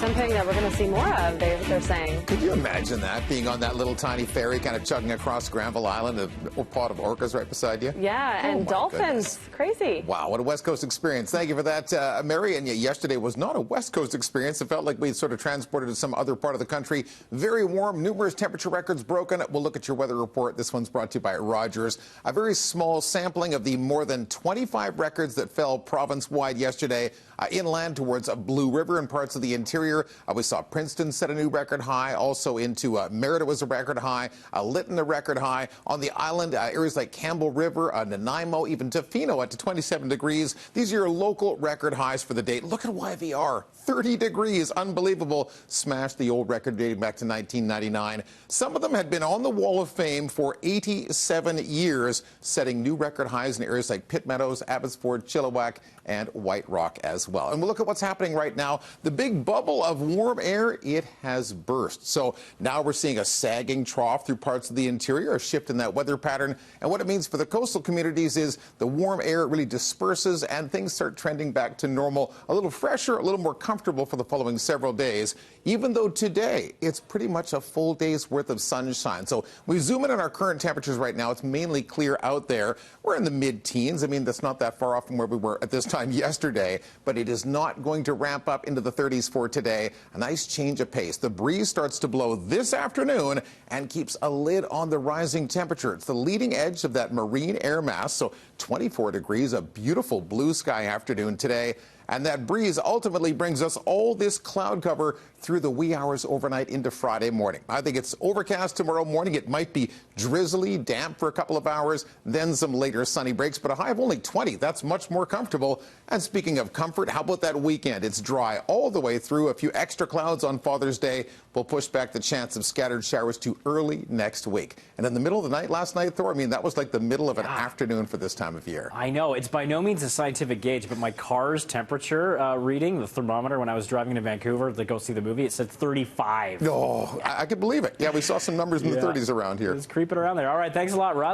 something that we're going to see more of, they're saying. Could you imagine that, being on that little tiny ferry kind of chugging across Granville Island, a pod of orcas right beside you? Yeah, and dolphins. Goodness. Crazy. Wow, what a West Coast experience. Thank you for that, Mary. And yesterday was not a West Coast experience. It felt like we sort of transported to some other part of the country. Very warm, numerous temperature records broken. We'll look at your weather report. This one's brought to you by Rogers. A very small sampling of the more than 25 records that fell province-wide yesterday. Inland towards Blue River and parts of the interior. We saw Princeton set a new record high. Also into Merida was a record high. Lytton a record high. On the island, areas like Campbell River, Nanaimo, even Tofino at 27 degrees. These are your local record highs for the day. Look at YVR. 30 degrees. Unbelievable. Smashed the old record dating back to 1999. Some of them had been on the Wall of Fame for 87 years, setting new record highs in areas like Pitt Meadows, Abbotsford, Chilliwack, and White Rock as well. And we'll look at what's happening right now. The big bubble of warm air, it has burst. So now we're seeing a sagging trough through parts of the interior, a shift in that weather pattern. And what it means for the coastal communities is the warm air really disperses and things start trending back to normal, a little fresher, a little more comfortable for the following several days, even though today it's pretty much a full day's worth of sunshine. So we zoom in on our current temperatures right now. It's mainly clear out there. We're in the mid-teens. I mean, that's not that far off from where we were at this time yesterday, but it is not going to ramp up into the 30s for today. A nice change of pace. The breeze starts to blow this afternoon and keeps a lid on the rising temperature. It's the leading edge of that marine air mass, so 24 degrees, a beautiful blue sky afternoon today. And that breeze ultimately brings us all this cloud cover through the wee hours overnight into Friday morning. I think it's overcast tomorrow morning. It might be drizzly, damp for a couple of hours, then some later sunny breaks, but a high of only 20. That's much more comfortable. And speaking of comfort, how about that weekend? It's dry all the way through. A few extra clouds on Father's Day will push back the chance of scattered showers to early next week. And in the middle of the night last night, Thor, I mean, that was like the middle of an afternoon for this time of year. I know. It's by no means a scientific gauge, but my car's temperature reading, the thermometer, when I was driving to Vancouver to go see the movie, it said 35. Oh, I could believe it. Yeah, we saw some numbers in the 30s around here. It's creeping around there. All right, thanks a lot, Russ.